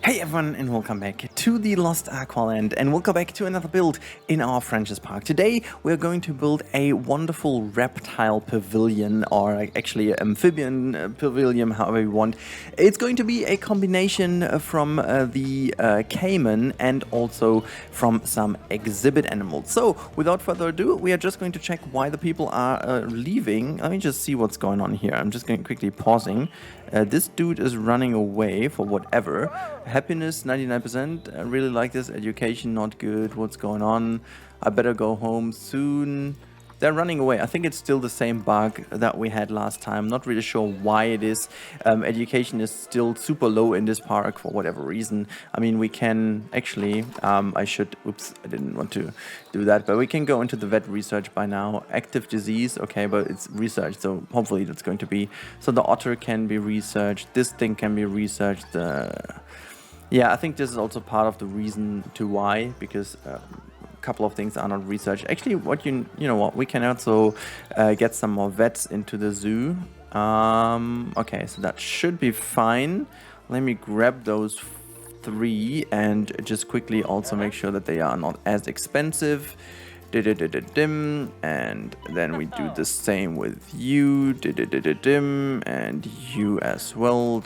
Hey everyone, and welcome back to the Lost Aqualand, and welcome back to another build in our franchise park. Today we're going to build a wonderful reptile pavilion, or actually an amphibian pavilion, however you want. It's going to be a combination from the Caiman and also from some exhibit animals. So without further ado, we are just going to check why the people are leaving. Let me just see what's going on here. I'm just going quickly pausing. This dude is running away for whatever. Happiness 99%. I really like this. Education not good. What's going on? I better go home soon. They're running away. I think it's still the same bug that we had last time. Not really sure why it is. Education is still super low in this park for whatever reason. I mean, we can actually, oops, I didn't want to do that, but we can go into the vet research by now. Active disease, okay, but it's research, so hopefully that's going to be. So the otter can be researched. This thing can be researched. Yeah, I think this is also part of the reason to why, because couple of things are not researched. Actually, what you know what, we can also get some more vets into the zoo. Okay, so that should be fine. Let me grab those 3 and just quickly also make sure that they are not as expensive. And then we do the same with you, and you as well.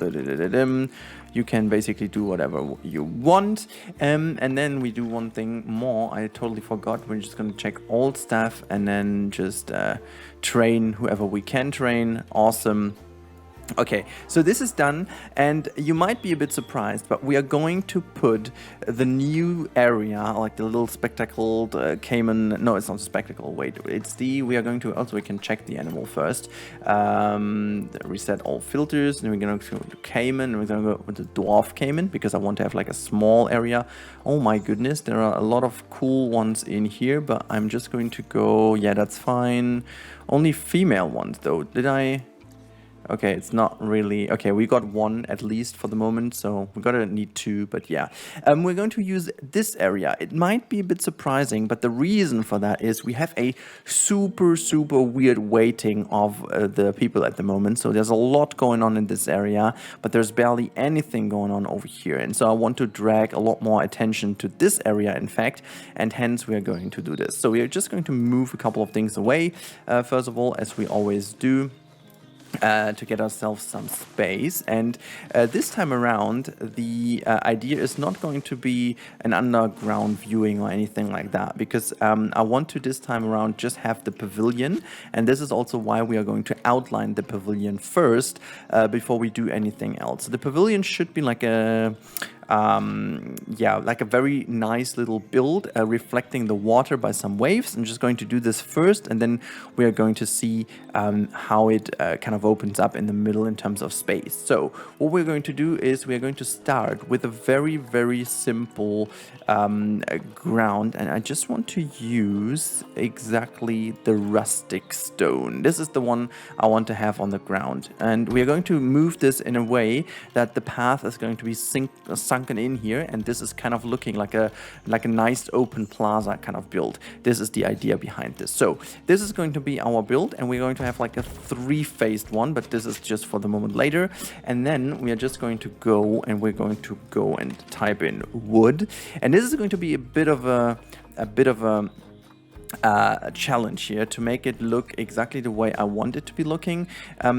You can basically do whatever you want. And then we do one thing more. I totally forgot. We're just going to check all staff and then just train whoever we can train. Awesome. Okay, so this is done, and you might be a bit surprised, but we are going to put the new area, like the little spectacled Caiman. No, it's not a spectacle. Wait, it's the. We are going to also. We can check the animal first. Reset all filters, and we're going to go to Caiman. And we're going to go with the dwarf Caiman because I want to have like a small area. Oh my goodness, there are a lot of cool ones in here, but I'm just going to go. Yeah, that's fine. Only female ones though. Did I? Okay, it's not really... Okay, we got 1 at least for the moment, so we're gonna need 2, but yeah. We're going to use this area. It might be a bit surprising, but the reason for that is we have a super weird weighting of the people at the moment. So there's a lot going on in this area, but there's barely anything going on over here. And so I want to drag a lot more attention to this area, in fact, and hence we are going to do this. So we are just going to move a couple of things away, first of all, as we always do. To get ourselves some space, and this time around the idea is not going to be an underground viewing or anything like that, because I want to this time around just have the pavilion, and this is also why we are going to outline the pavilion first before we do anything else. So the pavilion should be like a yeah, like a very nice little build reflecting the water by some waves. I'm just going to do this first, and then we are going to see how it kind of opens up in the middle in terms of space. So what we're going to do is we are going to start with a very simple ground, and I just want to use exactly the rustic stone. This is the one I want to have on the ground, and we are going to move this in a way that the path is going to be sunken in here, and this is kind of looking like a nice open plaza kind of build. This is the idea behind this. So this is going to be our build, and we're going to have like a 3-phased one, but this is just for the moment later. And then we are just going to go and type in wood, and this is going to be a bit of a challenge here to make it look exactly the way I want it to be looking,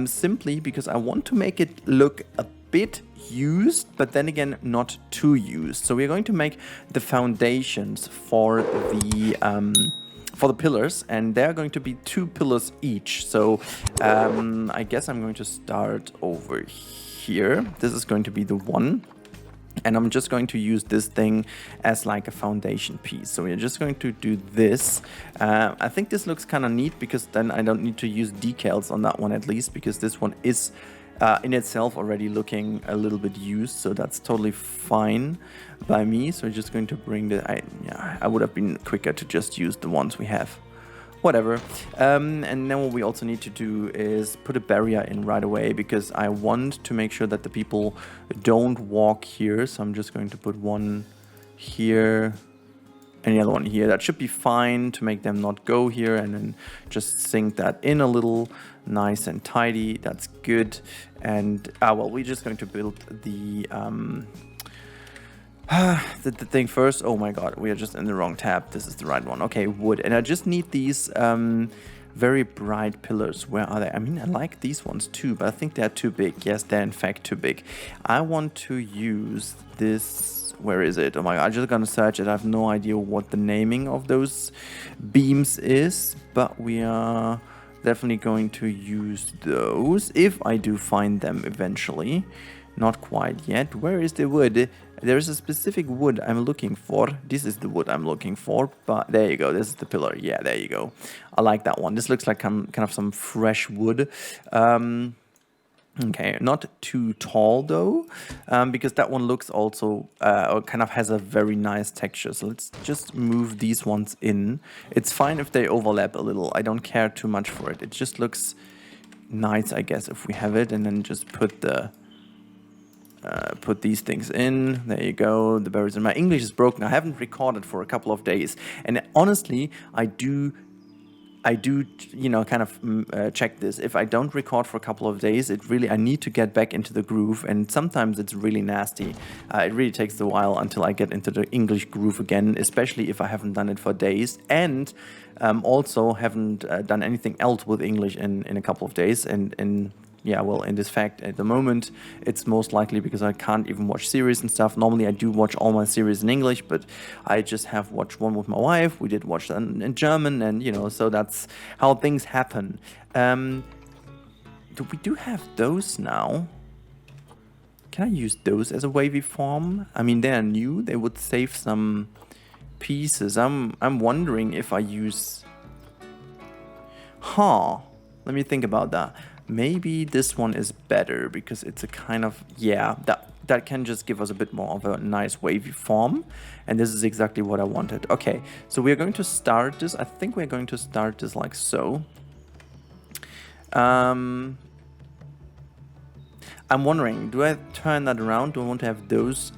simply because I want to make it look a bit used, but then again not too used. So we're going to make the foundations for the pillars, and they're going to be 2 pillars each. So I guess I'm going to start over here. This is going to be the one, and I'm just going to use this thing as like a foundation piece. So we're just going to do this. I think this looks kind of neat, because then I don't need to use decals on that one, at least, because this one is in itself already looking a little bit used, so that's totally fine by me. So we're just going to bring the... I would have been quicker to just use the ones we have. Whatever. And then what we also need to do is put a barrier in right away, because I want to make sure that the people don't walk here. So I'm just going to put one here and the other one here. That should be fine to make them not go here, and then just sink that in a little, nice and tidy. That's good. And well, we're just going to build the The thing first, oh my god, we are just in the wrong tab. This is the right one. Okay, wood. And I just need these very bright pillars. Where are they? I mean, I like these ones too, but I think they're too big. Yes, they're in fact too big. I want to use this. Where is it? Oh my god, I'm just gonna search it. I have no idea what the naming of those beams is, but we are definitely going to use those if I do find them eventually. Not quite yet. Where is the wood? There is a specific wood I'm looking for. This is the wood I'm looking for, but there you go. This is the pillar. Yeah, there you go. I like that one. This looks like kind of some fresh wood. Okay, not too tall though, because that one looks also kind of has a very nice texture. So let's just move these ones in. It's fine if they overlap a little. I don't care too much for it. It just looks nice, I guess, if we have it, and then just put the put these things in. There you go. The berries. And my English is broken. I haven't recorded for a couple of days, and honestly, I do, you know, kind of check this. If I don't record for a couple of days, I need to get back into the groove, and sometimes it's really nasty. It really takes a while until I get into the English groove again, especially if I haven't done it for days, and also haven't done anything else with English in a couple of days, and yeah, well, in this fact, at the moment, it's most likely because I can't even watch series and stuff. Normally, I do watch all my series in English, but I just have watched one with my wife. We did watch that in German, and, you know, so that's how things happen. We do have those now. Can I use those as a wavy form? I mean, they're new. They would save some pieces. I'm wondering if I use... Let me think about that. Maybe this one is better because it's a kind of, yeah, that can just give us a bit more of a nice wavy form. And this is exactly what I wanted. Okay, so we're going to start this. I think we're going to start this like so. I'm wondering, do I turn that around? Do I want to have those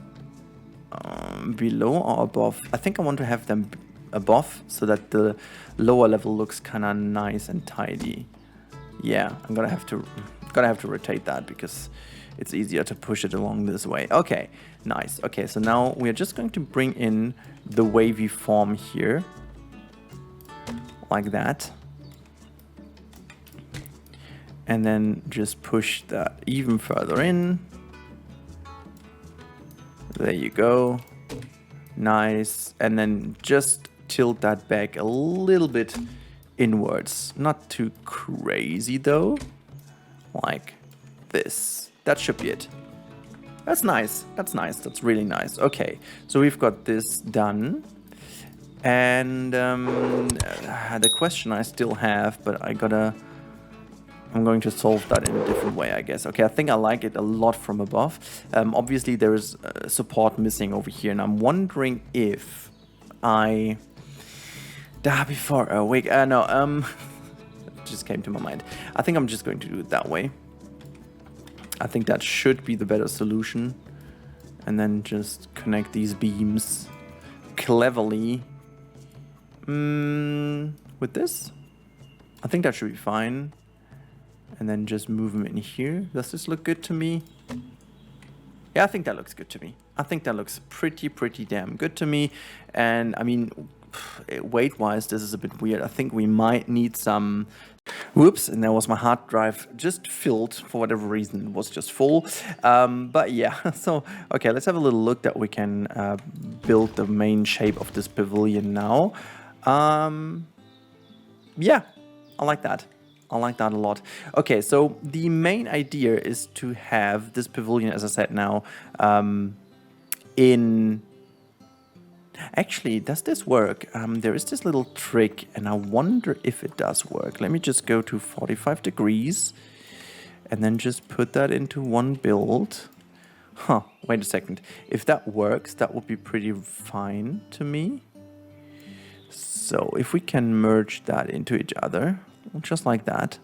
below or above? I think I want to have them above so that the lower level looks kind of nice and tidy. Yeah, I'm gonna have to rotate that because it's easier to push it along this way. Okay, nice. Okay, so now we are just going to bring in the wavy form here, like that, and then just push that even further in. There you go. Nice, and then just tilt that back a little bit inwards. Not too crazy though. Like this. That should be it. That's nice. That's nice. That's really nice. Okay, so we've got this done. And the question I still have, but I'm going to solve that in a different way, I guess. Okay, I think I like it a lot from above. Obviously, there is support missing over here, and I'm wondering if I... before a week, no, it just came to my mind. I think I'm just going to do it that way. I think that should be the better solution. And then just connect these beams cleverly. With this? I think that should be fine. And then just move them in here. Does this look good to me? Yeah, I think that looks good to me. I think that looks pretty damn good to me. And I mean, weight-wise, this is a bit weird. I think we might need some... Whoops, and there was my hard drive just filled for whatever reason. It was just full. But yeah, so, okay, let's have a little look that we can build the main shape of this pavilion now. Yeah, I like that. I like that a lot. Okay, so the main idea is to have this pavilion, as I said now, in... Actually, does this work? There is this little trick, and I wonder if it does work. Let me just go to 45 degrees, and then just put that into one build. Huh, wait a second. If that works, that would be pretty fine to me. So if we can merge that into each other, just like that.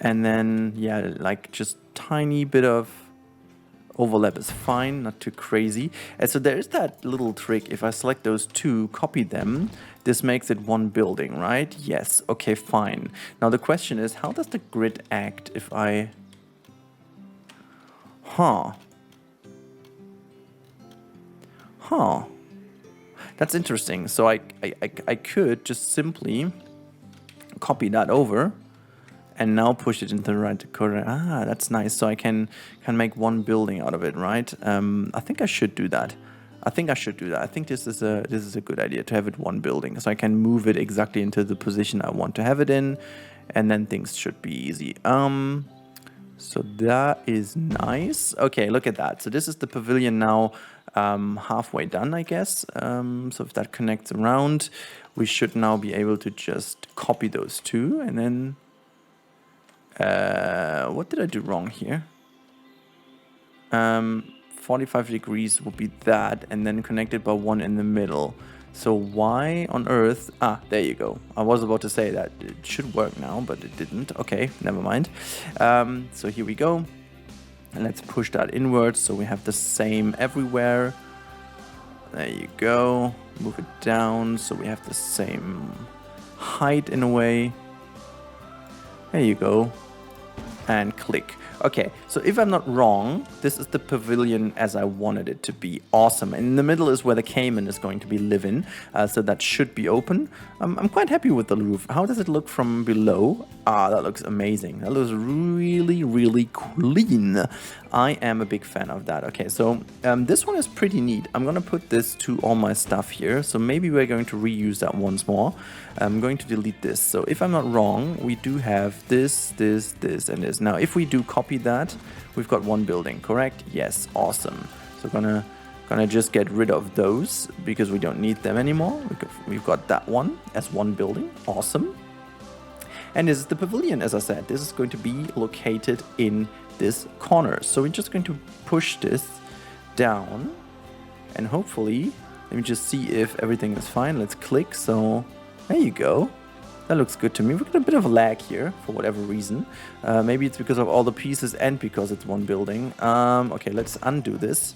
And then, yeah, like just tiny bit of overlap is fine, not too crazy. And so there is that little trick. If I select those two, copy them, this makes it one building, right? Yes, okay, fine. Now the question is, how does the grid act if I... Huh. That's interesting. So I could just simply copy that over and now push it into the right corner. Ah, that's nice. So I can make one building out of it, right? I think I should do that. I think this is a good idea to have it one building, so I can move it exactly into the position I want to have it in, and then things should be easy. So that is nice. Okay, look at that. So this is the pavilion now, halfway done, I guess. So if that connects around, we should now be able to just copy those two, and then what did I do wrong here? 45 degrees will be that, and then connected by one in the middle. So why on earth? Ah, there you go. I was about to say that it should work now, but it didn't. Okay, never mind. So here we go. And let's push that inwards so we have the same everywhere. There you go. Move it down so we have the same height in a way. There you go. And click. Okay, so if I'm not wrong, this is the pavilion as I wanted it to be. Awesome. And in the middle is where the Caiman is going to be living, so that should be open. I'm quite happy with the roof. How does it look from below? Ah, that looks amazing. That looks really, really clean. I am a big fan of that. Okay, so this one is pretty neat. I'm going to put this to all my stuff here, so maybe we're going to reuse that once more. I'm going to delete this. So if I'm not wrong, we do have this, this, this, and this. Now, if we do copy that, we've got one building, correct? Yes, awesome. So gonna just get rid of those because we don't need them anymore. We've got that one as one building. Awesome. And this is the pavilion, as I said. This is going to be located in this corner. So we're just going to push this down, and hopefully, let me just see if everything is fine. Let's click. So there you go. That looks good to me. We've got a bit of a lag here for whatever reason. Maybe it's because of all the pieces and because it's one building. Okay, let's undo this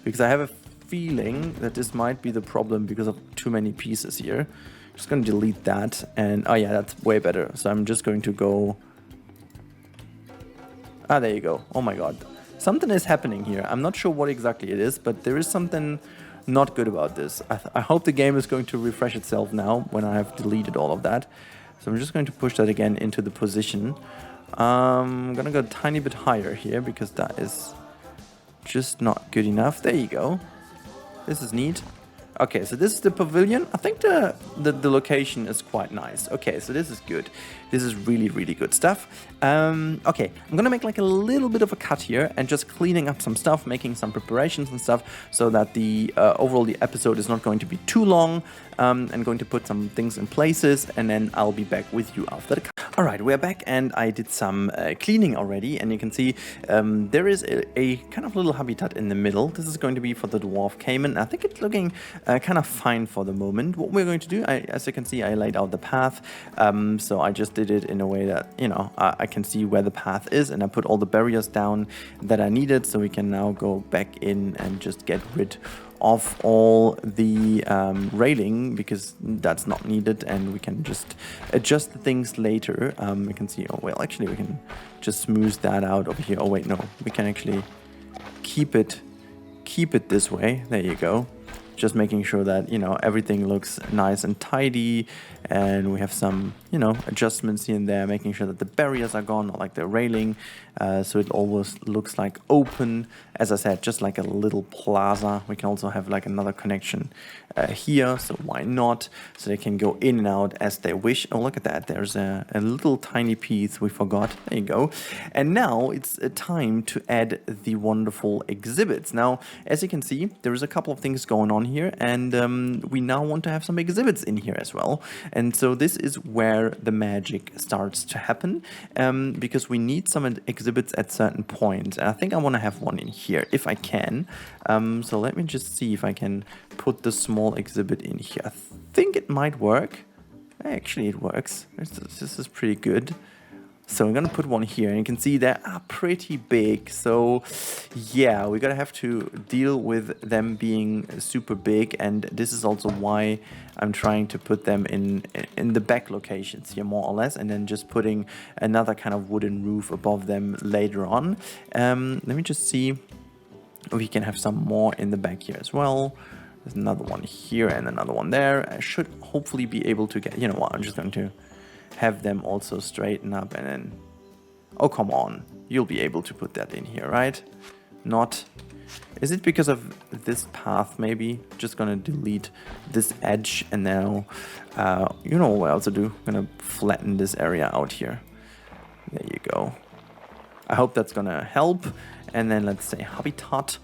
because I have a feeling that this might be the problem because of too many pieces here. Just going to delete that, and oh yeah, that's way better. So I'm just going to go. Ah, there you go. Oh my god. Something is happening here. I'm not sure what exactly it is, but there is something not good about this. I hope the game is going to refresh itself now when I have deleted all of that. So I'm just going to push that again into the position. I'm gonna go a tiny bit higher here because that is just not good enough. There you go. This is neat. Okay, so this is the pavilion. I think the location is quite nice. Okay, so this is good. This is really, really good stuff. Okay, I'm gonna make like a little bit of a cut here and just cleaning up some stuff, making some preparations and stuff so that the overall the episode is not going to be too long. I'm going to put some things in places, and then I'll be back with you after the cut. All right, we're back, and I did some cleaning already, and you can see there is a kind of little habitat in the middle. This is going to be for the dwarf Caiman. I think it's looking kind of fine for the moment. What we're going to do, as you can see, I laid out the path, so I just did it in a way that, you know, I can see where the path is, and I put all the barriers down that I needed, so we can now go back in and just get rid of all the railing because that's not needed, and we can just adjust the things later. You can see, oh well, actually we can just smooth that out over here. Oh wait, no, we can actually keep it this way. There you go. Just making sure that, you know, everything looks nice and tidy, and we have some, you know, adjustments here and there, making sure that the barriers are gone, not like the railing, so it always looks like open. As I said, just like a little plaza. We can also have like another connection here, so why not? So they can go in and out as they wish. Oh, look at that. There's a little tiny piece we forgot. There you go. And now it's time to add the wonderful exhibits. Now, as you can see, there is a couple of things going on here, and we now want to have some exhibits in here as well. And so this is where the magic starts to happen, because we need some exhibits at certain points. And I think I want to have one in here if I can. So let me just see if I can put the small exhibit in here. I think it might work. Actually, it works. This is pretty good. So I'm gonna put one here, and you can see they are pretty big. So yeah, we're gonna have to deal with them being super big, and this is also why I'm trying to put them in the back locations here, more or less, and then just putting another kind of wooden roof above them later on. Let me just see if we can have some more in the back here as well. Just making sure that, you know, everything looks nice and tidy, and we have some, you know, adjustments here and there, making sure that the barriers are gone, not like the railing, so they can go in and out as they wish. Oh, look at that. There's a little tiny piece we forgot. There you go. So There's another one here and another one there. I should hopefully be able to get, you know what, I'm just going to have them also straighten up and then, oh, come on. You'll be able to put that in here, right? Not. Is it because of this path maybe? Just gonna delete this edge and now, you know what else to do? I'm gonna flatten this area out here. There you go. I hope that's gonna help. And then let's say habitat,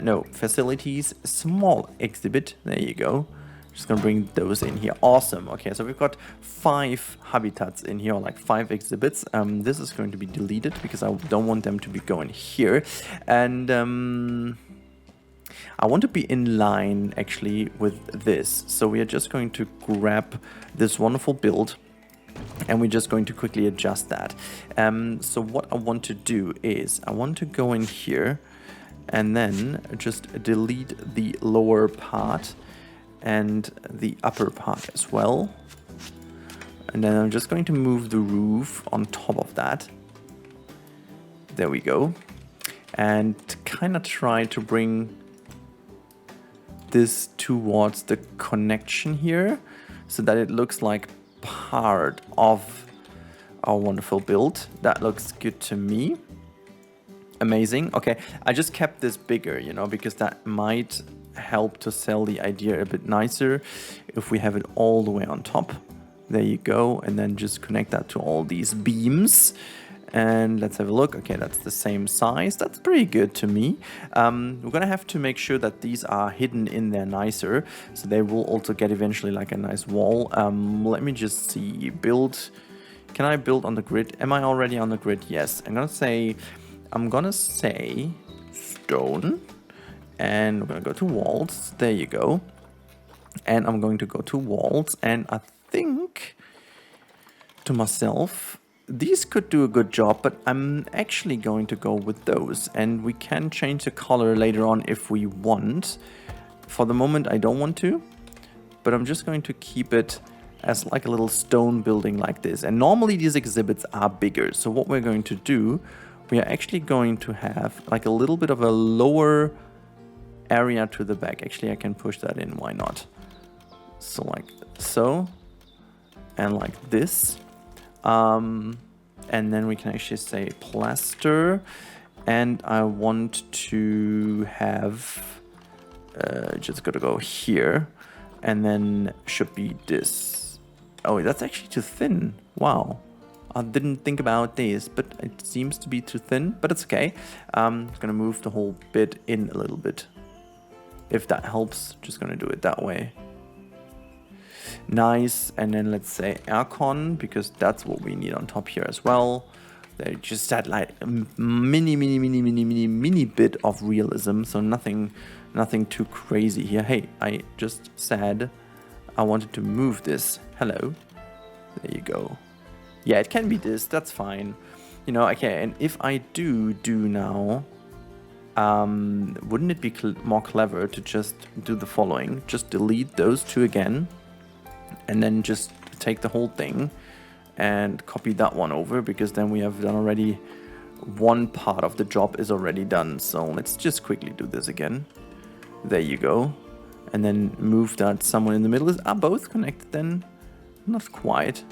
no, facilities, small exhibit. There you go. Just gonna bring those in here. Awesome. Okay, so we've got 5 habitats in here, or like 5 exhibits. This is going to be deleted because I don't want them to be going here. And I want to be in line actually with this. So we are just going to grab this wonderful build and we're just going to quickly adjust that. So what I want to do is I want to go in here and then just delete the lower part and the upper part as well. And then I'm just going to move the roof on top of that. There we go. And kind of try to bring this towards the connection here so that it looks like part of our wonderful build. That looks good to me. Amazing. Okay, I just kept this bigger, you know, because that might help to sell the idea a bit nicer if we have it all the way on top. There you go. And then just connect that to all these beams. And let's have a look. Okay, that's the same size. That's pretty good to me. We're gonna have to make sure that these are hidden in there nicer, so they will also get eventually like a nice wall. Let me just see. Build. Can I build on the grid? Am I already on the grid? Yes. I'm gonna say stone, and we're gonna go to walls. There you go. And I'm going to go to walls, and I think to myself, these could do a good job, but I'm actually going to go with those, and we can change the color later on if we want. For the moment, I don't want to, but I'm just going to keep it as like a little stone building like this. And normally these exhibits are bigger. So what we're going to do, we are actually going to have like a little bit of a lower area to the back. Actually, I can push that in. Why not? So like so, and like this. And then we can actually say plaster, and I want to have just gotta go here, and then should be this. Oh, that's actually too thin. Wow, I didn't think about this, but it seems to be too thin, but it's okay. I'm gonna move the whole bit in a little bit. If that helps, just gonna do it that way. Nice. And then let's say aircon, because that's what we need on top here as well. They just had like a mini bit of realism, so nothing too crazy here. Hey, I just said I wanted to move this. Hello. There you go. Yeah, it can be this. That's fine. You know, okay. And if I do now, wouldn't it be more clever to just do the following? Just delete those two again. And then just take the whole thing and copy that one over, because then we have done already one part of the job is already done. So let's just quickly do this again. There you go. And then move that somewhere in the middle. Are both connected then? Not quite.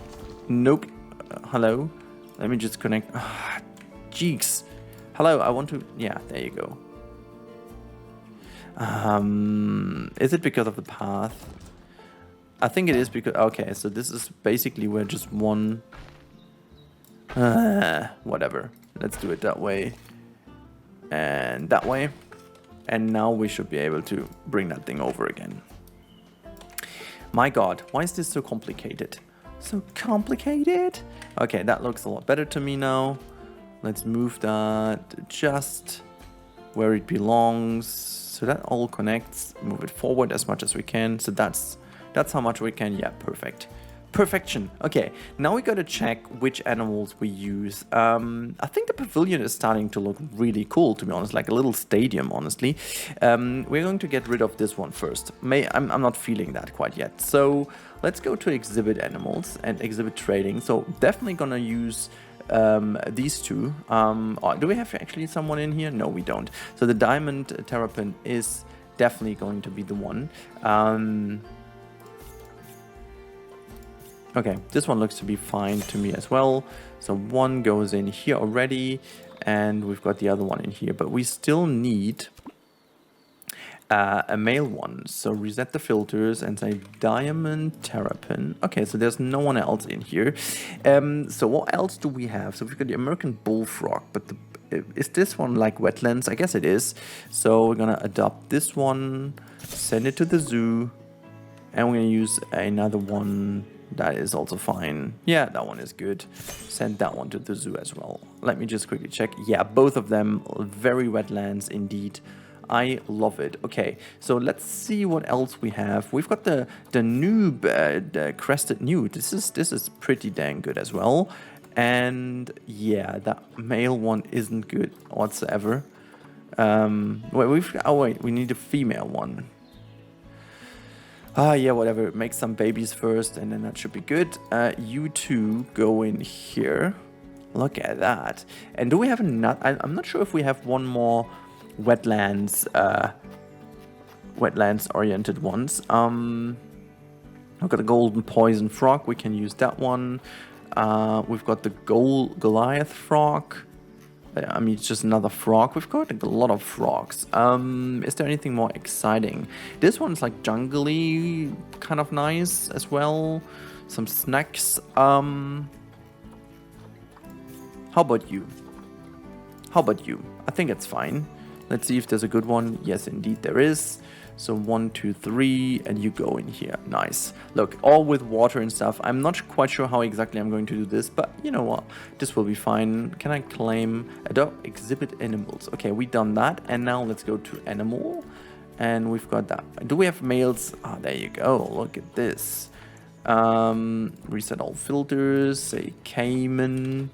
Nope. Hello. Let me just connect. Jeeks. Hello. I want to. Yeah, there you go. Is it because of the path? I think it is because, okay, so this is basically where just one, whatever. Let's do it that way and that way. And now we should be able to bring that thing over again. My God, why is this so complicated? So complicated. Okay, that looks a lot better to me now. Let's move that just where it belongs. So that all connects, move it forward as much as we can. So that's how much we can. Yeah, perfect. Perfection. Okay, now we got to check which animals we use. I think the pavilion is starting to look really cool, to be honest, like a little stadium, honestly. We're going to get rid of this one first. I'm not feeling that quite yet. So let's go to exhibit animals and exhibit trading. So definitely gonna use these two. Do we have actually someone in here? No, we don't. So the diamond terrapin is definitely going to be the one. Okay, this one looks to be fine to me as well. So one goes in here already, and we've got the other one in here, but we still need a male one. So reset the filters and say diamond terrapin. Okay, so there's no one else in here. So what else do we have? So we've got the American bullfrog, but is this one like wetlands? I guess it is. So we're gonna adopt this one, send it to the zoo, and we're gonna use another one. That is also fine. Yeah, that one is good. Send that one to the zoo as well. Let me just quickly check. Yeah, both of them very wetlands indeed. I love it. Okay, so let's see what else we have. We've got the noob, the crested newt. This is pretty dang good as well. And yeah, that male one isn't good whatsoever. Wait, we need a female one. Yeah, whatever. Make some babies first, and then that should be good. You two go in here. Look at that. And do we have another? I'm not sure if we have one more wetlands, wetlands-oriented ones. I've got a golden poison frog. We can use that one. We've got the Goliath frog. I mean, it's just another frog. We've got a lot of frogs. Is there anything more exciting? This one's like jungly, kind of nice as well. Some snacks. How about you? How about you? I think it's fine. Let's see if there's a good one. Yes, indeed there is. So 1, 2, 3, and you go in here. Nice. Look, all with water and stuff. I'm not quite sure how exactly I'm going to do this, but you know what? This will be fine. Can I claim adopt exhibit animals? Okay, we done that, and now let's go to animal, and we've got that. Do we have males? Ah, there you go. Look at this. Reset all filters. Say Caiman.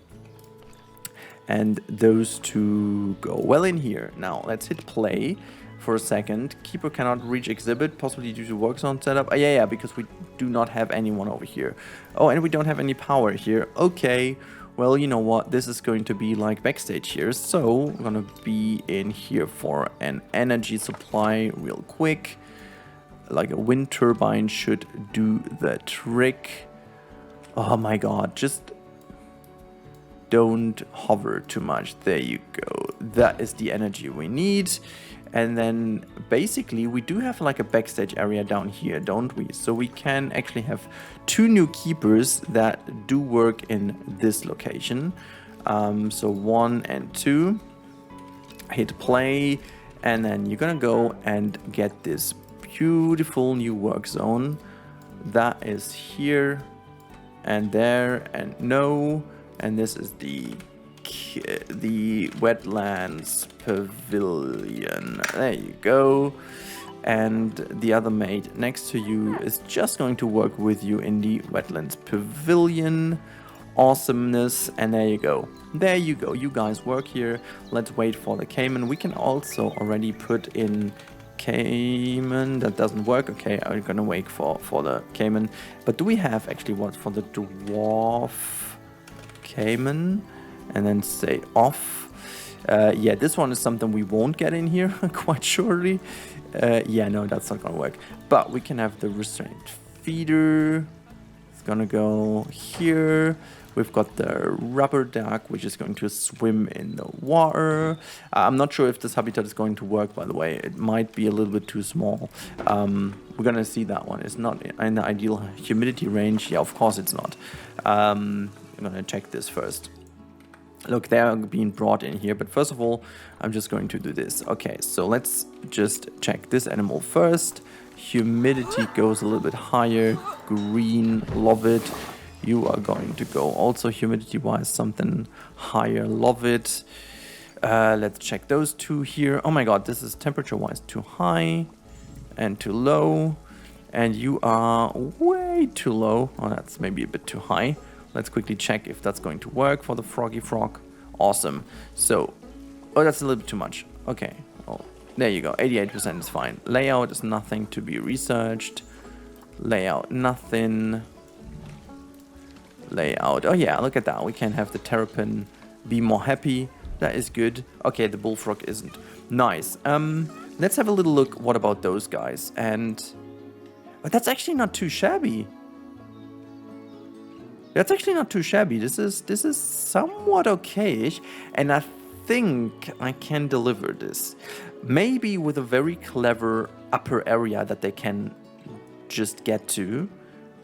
And those two go well in here. Now let's hit play. For a second. Keeper cannot reach exhibit, possibly due to work zone setup. Yeah, because we do not have anyone over here. Oh, and we don't have any power here. Okay, well, you know what? This is going to be like backstage here. So we're gonna be in here for an energy supply real quick. Like a wind turbine should do the trick. Oh my god, just don't hover too much. There you go. That is the energy we need. And then basically we do have like a backstage area down here, don't we? So we can actually have 2 new keepers that do work in this location. So 1 and 2. Hit play, and then you're gonna go and get this beautiful new work zone. That is here and there and no. And this is the wetlands pavilion. There you go. And the other mate next to you is just going to work with you in the wetlands pavilion. Awesomeness. And there you go. There you go. You guys work here. Let's wait for the Caiman. We can also already put in Caiman. That doesn't work. Okay, I'm gonna wait for the Caiman. But do we have actually what for the dwarf Caiman? And then say off. Yeah, this one is something we won't get in here, quite surely. Yeah, no, that's not gonna work. But we can have the restraint feeder. It's gonna go here. We've got the rubber duck, which is going to swim in the water. I'm not sure if this habitat is going to work, by the way. It might be a little bit too small. We're gonna see that one. It's not in the ideal humidity range. Yeah, of course it's not. I'm gonna check this first. Look, they're being brought in here, but first of all, I'm just going to do this. Okay, so let's just check this animal first. Humidity goes a little bit higher. Green, love it. You are going to go also humidity-wise something higher, love it. Let's check those two here. Oh my god, this is temperature-wise too high and too low. And you are way too low. Oh, that's maybe a bit too high. Let's quickly check if that's going to work for the froggy frog. Awesome. So, oh, that's a little bit too much. Okay. Oh, there you go. 88% is fine. Layout is nothing to be researched. Layout, nothing. Layout. Oh yeah, look at that. We can have the Terrapin be more happy. That is good. Okay, the bullfrog isn't. Nice. let's have a little look. What about those guys? But that's actually not too shabby. That's actually not too shabby. This is somewhat okayish, and I think I can deliver this. Maybe with a very clever upper area that they can just get to.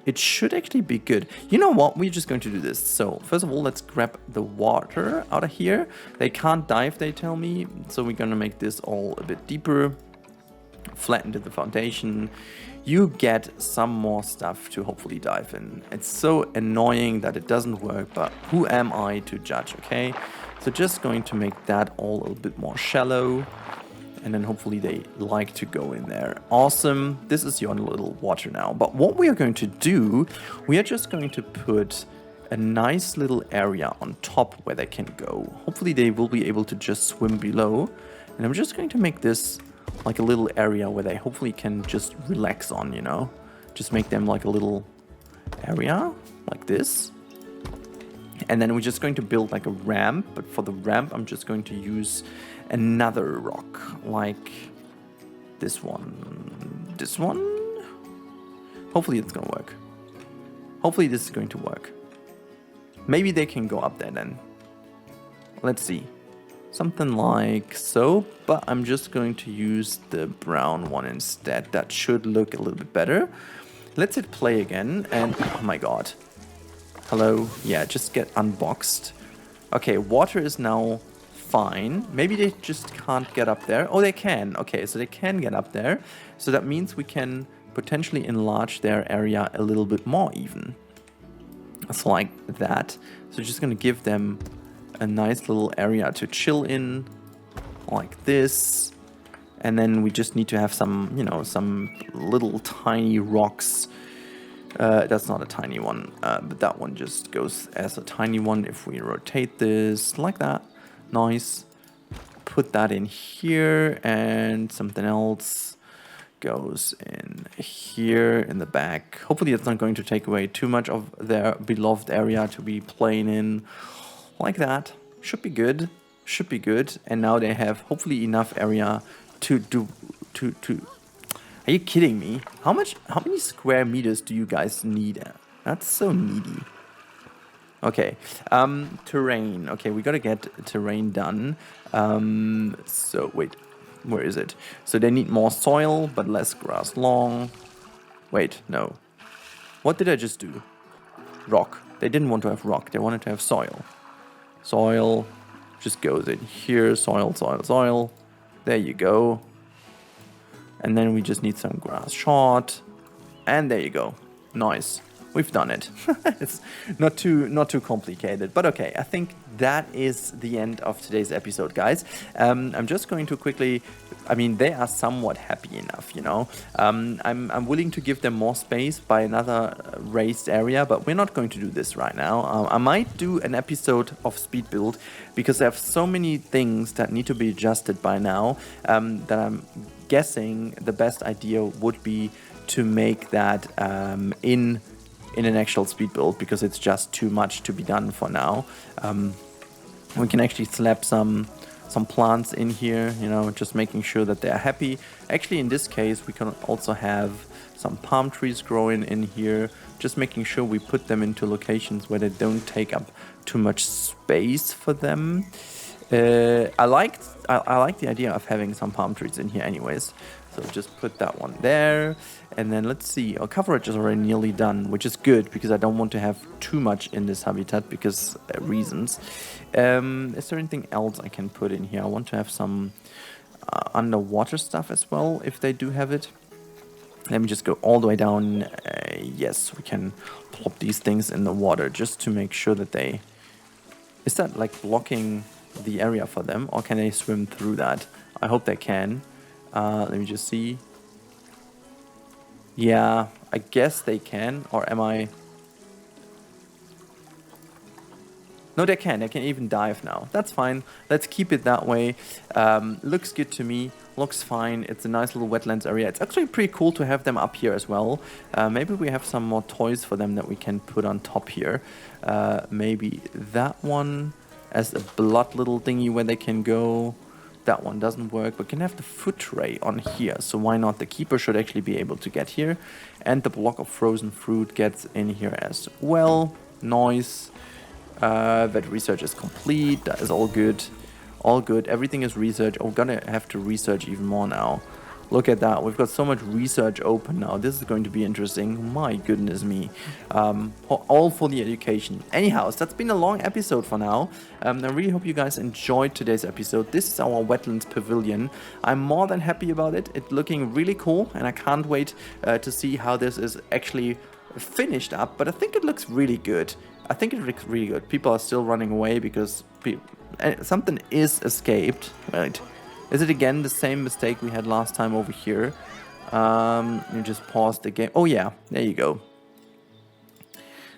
It should actually be good. You know what? We're just going to do this. So first of all, let's grab the water out of here. They can't dive, they tell me. So we're going to make this all a bit deeper. Flatten to the foundation. You get some more stuff to hopefully dive in. It's so annoying that it doesn't work, but who am I to judge, okay? So just going to make that all a little bit more shallow. And then hopefully they like to go in there. Awesome. This is your little water now. But what we are going to do, we are just going to put a nice little area on top where they can go. Hopefully they will be able to just swim below. And I'm just going to make this like a little area where they hopefully can just relax on, you know. Just make them like a little area like this. And then we're just going to build like a ramp. But for the ramp, I'm just going to use another rock, like this one. This one? Hopefully it's gonna work. Hopefully this is going to work. Maybe they can go up there then. Let's see. Something like so, but I'm just going to use the brown one instead. That should look a little bit better. Let's hit play again, and oh my god. Hello? Yeah, just get unboxed. Okay, water is now fine. Maybe they just can't get up there. Oh, they can. Okay, so they can get up there. So that means we can potentially enlarge their area a little bit more even. It's like that. So just going to give them a nice little area to chill in like this. And then we just need to have some, you know, some little tiny rocks. That's not a tiny one, but that one just goes as a tiny one if we rotate this like that. Nice. Put that in here, and something else goes in here in the back. Hopefully it's not going to take away too much of their beloved area to be playing in like that. Should be good. Should be good. And now they have hopefully enough area to do to Are you kidding me? How many square meters do you guys need? That's so needy. Okay, terrain. Okay, we gotta get terrain done. So wait, where is it? So they need more soil, but less grass long. Wait, no. What did I just do? Rock. They didn't want to have rock. They wanted to have soil. Soil just goes in here. Soil, soil, soil. There you go. And then we just need some grass short. And there you go. Nice. We've done it. It's not too complicated, but okay. I think that is the end of today's episode, guys. I'm just going to quickly. I mean, they are somewhat happy enough, you know. I'm willing to give them more space by another raised area, but we're not going to do this right now. I might do an episode of speed build because I have so many things that need to be adjusted by now that I'm guessing the best idea would be to make that in an actual speed build, because it's just too much to be done for now. We can actually slap some plants in here, you know, just making sure that they're happy. Actually, in this case, we can also have some palm trees growing in here, just making sure we put them into locations where they don't take up too much space for them. I like the idea of having some palm trees in here anyways. So just put that one there. And then let's see, our coverage is already nearly done, which is good because I don't want to have too much in this habitat because reasons. Is there anything else I can put in here? I want to have some underwater stuff as well, if they do have it. Let me just go all the way down. Yes, we can plop these things in the water just to make sure that they... Is that like blocking the area for them, or can they swim through that? I hope they can. Let me just see. Yeah, I guess they can, or am I... No, they can. They can even dive now. That's fine. Let's keep it that way. Looks good to me. Looks fine. It's a nice little wetlands area. It's actually pretty cool to have them up here as well. Maybe we have some more toys for them that we can put on top here. Maybe that one as a blood little thingy where they can go. that one doesn't work, but can have the food tray on here. So why not? The keeper should actually be able to get here. And the block of frozen fruit gets in here as well. Noise. That research is complete. That is all good. All good. Everything is research. Oh, we're gonna have to research even more now. Look at that. We've got so much research open now. This is going to be interesting. My goodness me. All for the education. Anyhow, that's been a long episode for now. I really hope you guys enjoyed today's episode. This is our wetlands pavilion. I'm more than happy about it. It's looking really cool, and I can't wait to see how this is actually finished up. But I think it looks really good. I think it looks really good. People are still running away because something is escaped. Right. Is it again the same mistake we had last time over here? You just pause the game. Oh yeah, there you go.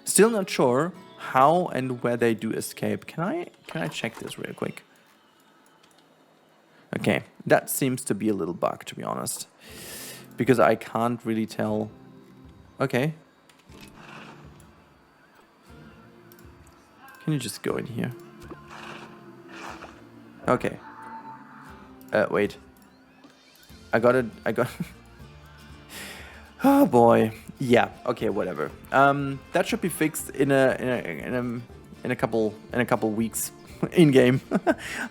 Still not sure how and where they do escape. Can I check this real quick? Okay, that seems to be a little bug, to be honest, because I can't really tell. Okay. Can you just go in here? Okay. Wait. I got. Oh boy. Yeah. Okay. Whatever. That should be fixed in a couple weeks in game.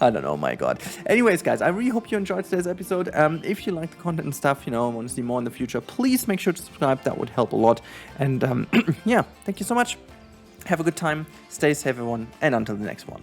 I don't know. My God. Anyways, guys, I really hope you enjoyed today's episode. If you like the content and stuff, want to see more in the future, please make sure to subscribe. That would help a lot. And yeah, thank you so much. Have a good time. Stay safe, everyone, and until the next one.